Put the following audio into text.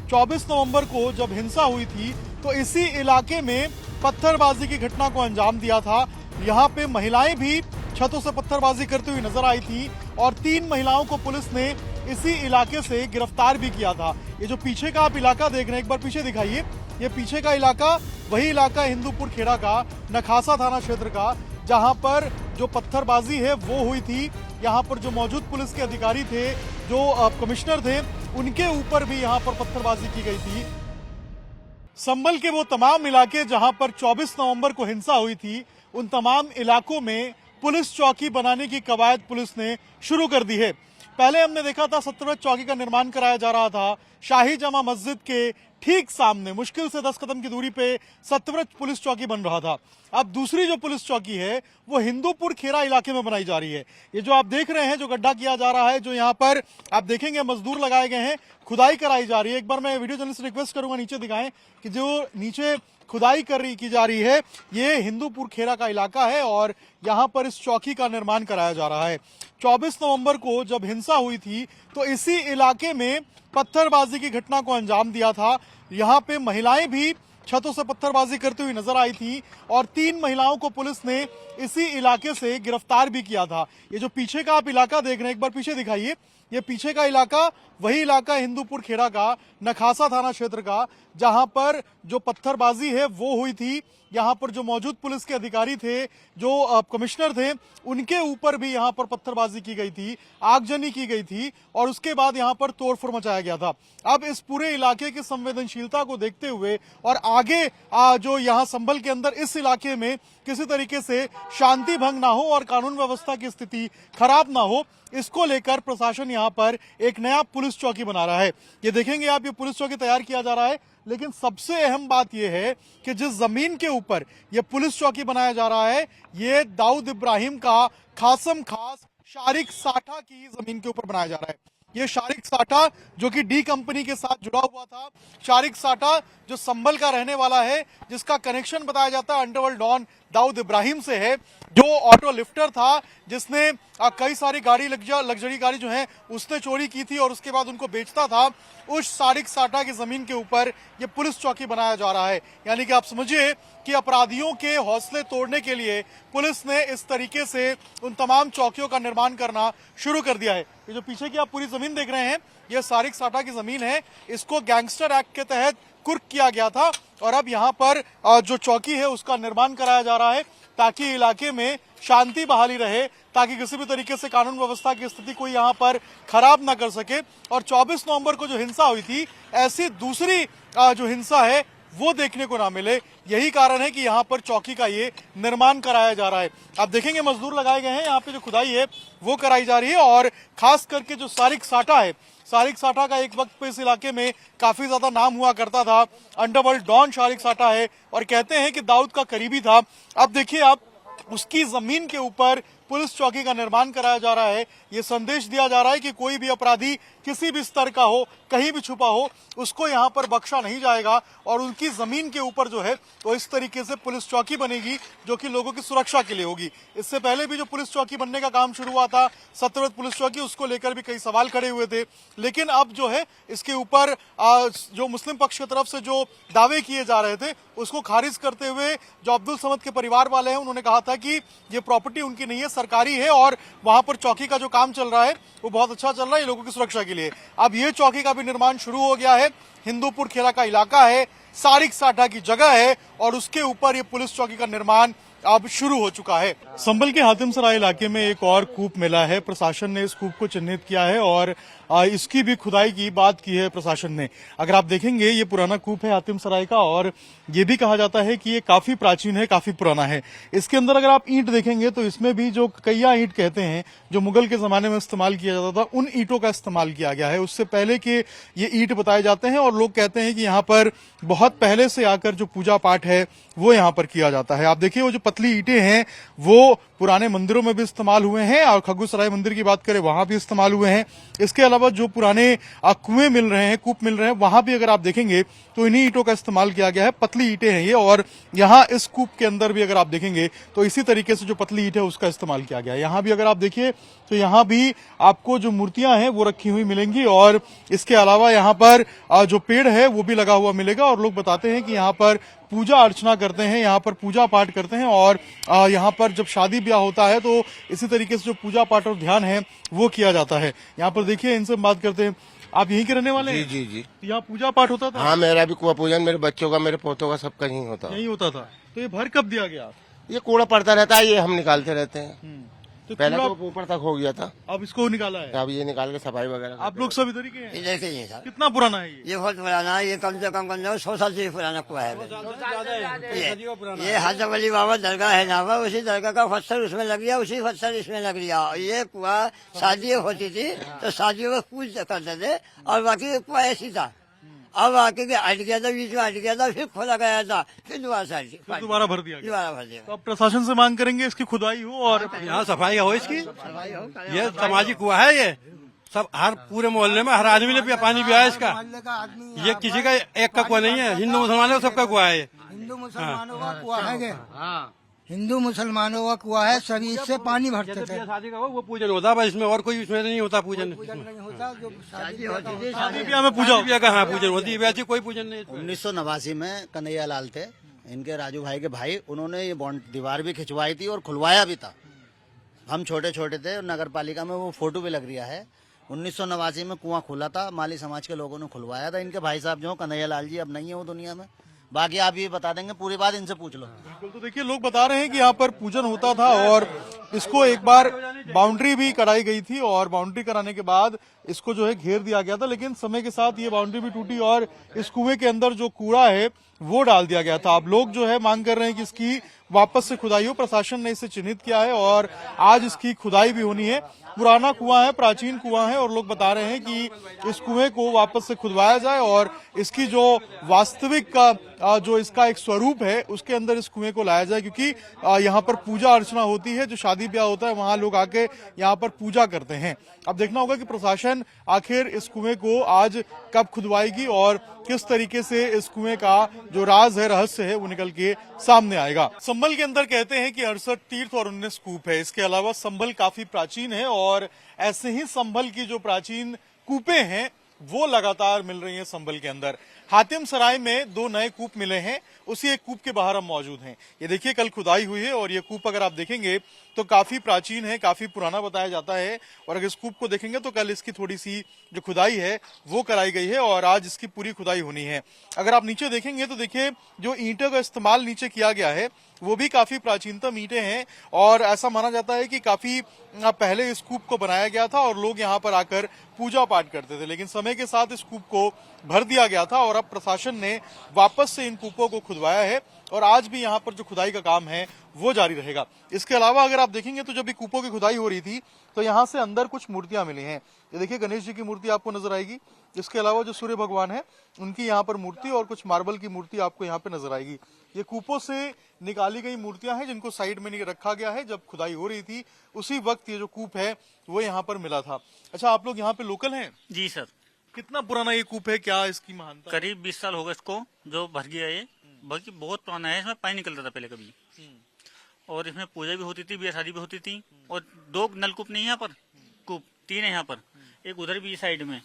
24 नवंबर को जब हिंसा हुई थी तो इसी इलाके में पत्थरबाजी की घटना को अंजाम दिया था। यहाँ पे महिलाएं भी छतों से पत्थरबाजी करती हुई नजर आई थी और 3 महिलाओं को पुलिस ने इसी इलाके से गिरफ्तार भी किया था। ये जो पीछे का आप इलाका देख रहे हैं, एक बार पीछे दिखाइए। ये पीछे का इलाका वही इलाका हिंदूपुर खेड़ा का, नखासा थाना क्षेत्र का, जहां पर जो पत्थरबाजी है वो हुई थी। यहाँ पर जो मौजूद पुलिस के अधिकारी थे, जो कमिश्नर थे, उनके ऊपर भी यहाँ पर पत्थरबाजी की गई थी। संभल के वो तमाम इलाके जहां पर 24 नवंबर को हिंसा हुई थी, उन तमाम इलाकों में पुलिस चौकी बनाने की कवायद पुलिस ने शुरू कर दी है। पहले हमने देखा था सत्यव्रत चौकी का निर्माण कराया जा रहा था। शाही जमा मस्जिद के ठीक सामने मुश्किल से 10 कदम की दूरी पे सत्यव्रत पुलिस चौकी बन रहा था। अब दूसरी जो पुलिस चौकी है वो हिंदूपुर खेड़ा इलाके में बनाई जा रही है। ये जो आप देख रहे हैं, जो गड्ढा किया जा रहा है, जो यहाँ पर आप देखेंगे मजदूर लगाए गए हैं, खुदाई कराई जा रही है। एक बार मैं वीडियो जर्नलिस्ट रिक्वेस्ट करूंगा नीचे दिखाएं कि जो नीचे खुदाई की जा रही है, ये हिंदूपुर खेड़ा का इलाका है और यहाँ पर इस चौकी का निर्माण कराया जा रहा है। 24 नवंबर को जब हिंसा हुई थी तो इसी इलाके में पत्थरबाजी की घटना को अंजाम दिया था। यहाँ पे महिलाएं भी छतों से पत्थरबाजी करती हुई नजर आई थी और 3 महिलाओं को पुलिस ने इसी इलाके से गिरफ्तार भी किया था। ये जो पीछे का आप इलाका देख रहे हैं, एक बार पीछे दिखाइए। ये पीछे का इलाका वही इलाका हिंदूपुर खेड़ा का, नखासा थाना क्षेत्र का, जहां पर जो पत्थरबाजी है वो हुई थी। यहाँ पर जो मौजूद पुलिस के अधिकारी थे, जो कमिश्नर थे, उनके ऊपर भी यहाँ पर पत्थरबाजी की गई थी, आगजनी की गई थी और उसके बाद यहाँ पर तोड़फोड़ मचाया गया था। अब इस पूरे इलाके की संवेदनशीलता को देखते हुए और आगे जो यहाँ संभल के अंदर इस इलाके में किसी तरीके से शांति भंग ना हो और कानून व्यवस्था की स्थिति खराब ना हो, इसको लेकर प्रशासन यहाँ पर एक नया पुलिस चौकी बना रहा है। ये देखेंगे आप, ये पुलिस चौकी तैयार किया जा रहा है। लेकिन सबसे अहम बात यह है कि जिस जमीन के ऊपर यह पुलिस चौकी बनाया जा रहा है, ये दाऊद इब्राहिम का खासम खास शारिक साठा की जमीन के ऊपर बनाया जा रहा है। ये शारिक साठा जो कि डी कंपनी के साथ जुड़ा हुआ था, शारिक साठा जो संभल का रहने वाला है, जिसका कनेक्शन बताया जाता है अंडरवर्ल्ड डॉन दाऊद इब्राहिम से है, जो ऑटो लिफ्टर था, जिसने कई सारी लग्जरी गाड़ी जो है उसने चोरी की थी और उसके बाद उनको बेचता था। उस शारिक साठा की जमीन के ऊपर ये पुलिस चौकी बनाया जा रहा है। यानी कि आप समझिए कि अपराधियों के हौसले तोड़ने के लिए पुलिस ने इस तरीके से उन तमाम चौकियों का निर्माण करना शुरू कर दिया है। ये जो पीछे की आप पूरी जमीन देख रहे हैं, ये शारिक साठा की जमीन है। इसको गैंगस्टर एक्ट के तहत कुर्क किया गया था और अब यहाँ पर जो चौकी है उसका निर्माण कराया जा रहा है ताकि इलाके में शांति बहाली रहे, ताकि किसी भी तरीके से कानून व्यवस्था की स्थिति कोई यहाँ पर खराब ना कर सके। और 24 नवंबर को जो हिंसा हुई थी, ऐसी दूसरी जो हिंसा है वो देखने को ना मिले। यही कारण है कि यहाँ पर चौकी का ये निर्माण कराया जा रहा है। आप देखेंगे मजदूर लगाए गए हैं, यहाँ पे जो खुदाई है वो कराई जा रही है और खास करके जो शारिक साठा है, शारिक साठा का एक वक्त पे इस इलाके में काफी ज्यादा नाम हुआ करता था। अंडरवर्ल्ड डॉन शारिक साठा है और कहते हैं कि दाऊद का करीबी था। अब देखिए आप, उसकी जमीन के ऊपर पुलिस चौकी का निर्माण कराया जा रहा है। ये संदेश दिया जा रहा है कि कोई भी अपराधी किसी भी स्तर का हो, कहीं भी छुपा हो, उसको यहाँ पर बख्शा नहीं जाएगा और उनकी जमीन के ऊपर जो है तो इस तरीके से पुलिस चौकी बनेगी जो कि लोगों की सुरक्षा के लिए होगी। इससे पहले भी जो पुलिस चौकी बनने का काम शुरू हुआ था, सत्यव्रत पुलिस चौकी, उसको लेकर भी कई सवाल खड़े हुए थे। लेकिन अब जो है इसके ऊपर जो मुस्लिम पक्ष की तरफ से जो दावे किए जा रहे थे उसको खारिज करते हुए जो अब्दुल समद के परिवार वाले हैं, उन्होंने कहा था कि ये प्रॉपर्टी उनकी नहीं है, सरकारी है और वहां पर चौकी का जो काम चल रहा है वो बहुत अच्छा चल रहा है लोगों की सुरक्षा के लिए। अब ये चौकी का भी निर्माण शुरू हो गया है। हिंदूपुर खेड़ा का इलाका है, शारिक साठा की जगह है और उसके ऊपर ये पुलिस चौकी का निर्माण अब शुरू हो चुका है। संभल के हातिमसराय इलाके में एक और कूप मिला है। प्रशासन ने इस कूप को चिन्हित किया है और इसकी भी खुदाई की बात की है प्रशासन ने। अगर आप देखेंगे, ये पुराना कूप है हातिमसराय का और ये भी कहा जाता है कि ये काफी प्राचीन है, काफी पुराना है। इसके अंदर अगर आप ईंट देखेंगे तो इसमें भी जो कैया ईंट कहते हैं, जो मुगल के जमाने में इस्तेमाल किया जाता था, उन ईंटों का इस्तेमाल किया गया है। उससे पहले के ये ईंट बताए जाते हैं और लोग कहते हैं कि यहाँ पर बहुत पहले से आकर जो पूजा पाठ है वो यहाँ पर किया जाता है। आप देखिए वो जो पतली ईंटें हैं वो पुराने मंदिरों में भी इस्तेमाल हुए हैं और खग्गूसराय मंदिर की बात करें वहां भी इस्तेमाल हुए हैं। इसके अलावा जो पुराने कुएं मिल रहे हैं, कूप मिल रहे हैं, वहां भी अगर आप देखेंगे तो इन्हीं ईंटों का इस्तेमाल किया गया है। पतली ईंटें हैं ये, और यहाँ इस कूप के अंदर भी अगर आप देखेंगे तो इसी तरीके से जो पतली ईंट है उसका इस्तेमाल किया गया है। यहाँ भी अगर आप देखिए तो यहाँ भी आपको जो मूर्तियां हैं वो रखी हुई मिलेंगी, और इसके अलावा यहाँ पर जो पेड़ है वो भी लगा हुआ मिलेगा। और लोग बताते हैं कि यहाँ पर पूजा अर्चना करते हैं, यहाँ पर पूजा पाठ करते हैं, और यहाँ पर जब शादी ब्याह होता है तो इसी तरीके से जो पूजा पाठ और ध्यान है वो किया जाता है। यहाँ पर देखिए इनसे बात करते हैं। आप यहीं के रहने वाले हैं? जी जी। यहाँ पूजा पाठ होता था? हाँ, मेरा भी कुआं पूजन, मेरे बच्चों का, मेरे पोतों का, सबका यहीं होता। यही होता था। तो ये भर कब दिया गया? ये कूड़ा पड़ता रहता है, ये हम निकालते रहते हैं। तो पहले तो ऊपर तक हो गया था, अब इसको निकाला है। अब ये निकाल के सफाई वगैरह। आप लोग सब इधर ही के हैं? इधर के ही है सर। कितना पुराना है ये बहुत पुराना है, ये कम से कम 100 साल से पुराना कुआ है। ये हजरत वली बाबा दरगाह है ना, उसी दरगाह का पत्थर उसमें लग गया, उसी पत्थर इसमें लग गया। ये कुआ शादियाँ होती थी तो शादियों में पूजा करते थे, और बाकी कुआ ऐसी था। अब आके हट गया था, बीच में हट गया था, फिर खोला गया था, फिर दोबारा से दोबारा भर दिया गया। दोबारा भर दिया। तो अब प्रशासन से मांग करेंगे इसकी खुदाई हो और यहाँ सफाई हो इसकी। ये सामाजिक कुआ है, ये सब हर पूरे मोहल्ले में हर आदमी ने पानी पिया है इसका। ये किसी का एक का कुआ नहीं है, हिंदू मुसलमानों का सबका कुआ है। हिंदू मुसलमानों का कुआ है ये। हिंदू मुसलमानों का कुआ है, सभी इससे पानी भरते थे। शादी का हो वो पूजन होता है, इसमें और कोई इसमें नहीं होता पूजन। नहीं होता जो शादी होती थी, शादी ब्याह में पूजा शादी का हाँ पूजन होती है, वैसे कोई पूजन नहीं। 1989 में कन्हैया लाल थे, इनके राजू भाई के भाई, उन्होंने ये दीवार भी खिंचवाई थी और खुलवाया भी था। हम छोटे छोटे थे, नगर पालिका में वो फोटो भी लग रहा है। 1989 में कुआं खुला था, माली समाज के लोगों ने खुलवाया था। इनके भाई साहब जो कन्हैया लाल जी अब नहीं है वो दुनिया में। बाकी आप ये बता देंगे, पूरी बात इनसे पूछ लो। बिल्कुल। तो देखिए लोग बता रहे हैं कि यहाँ पर पूजन होता था और इसको एक बार बाउंड्री भी कराई गई थी, और बाउंड्री कराने के बाद इसको जो है घेर दिया गया था, लेकिन समय के साथ ये बाउंड्री भी टूटी और इस कुएं के अंदर जो कूड़ा है वो डाल दिया गया था। अब लोग जो है मांग कर रहे हैं कि इसकी वापस से खुदाई हो। प्रशासन ने इसे चिन्हित किया है और आज इसकी खुदाई भी होनी है। पुराना कुआं है, प्राचीन कुआं है, और लोग बता रहे हैं कि इस कुएं को वापस से खुदवाया जाए और इसकी जो वास्तविक जो इसका एक स्वरूप है उसके अंदर इस कुएं को लाया जाए, क्योंकि यहाँ पर पूजा अर्चना होती है। जो शादी ब्याह होता है वहां लोग आके यहाँ पर पूजा करते हैं। अब देखना होगा कि प्रशासन आखिर इस कुएं को आज कब खुदवाएगी और किस तरीके से इस कुएं का जो राज है, रहस्य है, वो निकल के सामने आएगा। संभल के अंदर कहते हैं कि 68 तीर्थ और 19 कूप है। इसके अलावा संभल काफी प्राचीन है और ऐसे ही संभल की जो प्राचीन कूपें हैं वो लगातार मिल रही हैं संभल के अंदर। हातिम सराय में 2 नए कूप मिले हैं, उसी एक कूप के बाहर हम मौजूद हैं। ये देखिए कल खुदाई हुई है और ये कूप अगर आप देखेंगे तो काफी प्राचीन है, काफी पुराना बताया जाता है। और अगर इस कूप को देखेंगे तो कल इसकी थोड़ी सी जो खुदाई है वो कराई गई है और आज इसकी पूरी खुदाई होनी है। अगर आप नीचे देखेंगे तो देखिए जो ईंटों का इस्तेमाल नीचे किया गया है वो भी काफी प्राचीनतम ईंटें हैं, और ऐसा माना जाता है कि काफी पहले इस कूप को बनाया गया था और लोग यहाँ पर आकर पूजा पाठ करते थे, लेकिन समय के साथ इस कूप को भर दिया गया था और अब प्रशासन ने वापस से इन कूपों को खुदवाया है और आज भी यहाँ पर जो खुदाई का काम है वो जारी रहेगा। इसके अलावा अगर आप देखेंगे तो जब ये कूपों की खुदाई हो रही थी तो यहाँ से अंदर कुछ मूर्तियां मिली हैं। ये देखिए गणेश जी की मूर्ति आपको नजर आएगी। इसके अलावा जो सूर्य भगवान है उनकी यहाँ पर मूर्ति और कुछ मार्बल की मूर्ति आपको यहाँ पे नजर आएगी। ये कूपों से निकाली गई मूर्तियां हैं जिनको साइड में रखा गया है। जब खुदाई हो रही थी उसी वक्त ये जो कूप है वो यहाँ पर मिला था। अच्छा, आप लोग यहाँ पे लोकल हैं? जी सर। कितना पुराना ये कूप है, क्या इसकी महानता? करीब 20 साल होगा इसको जो भर गया ये, बाकी बहुत पुराना है। इसमें पानी निकलता था पहले कभी, और इसमें पूजा भी होती थी, ब्याह शादी भी होती थी। और 2 नलकूप नहीं है यहाँ पर, कूप 3 है यहाँ पर, एक उधर भी साइड में।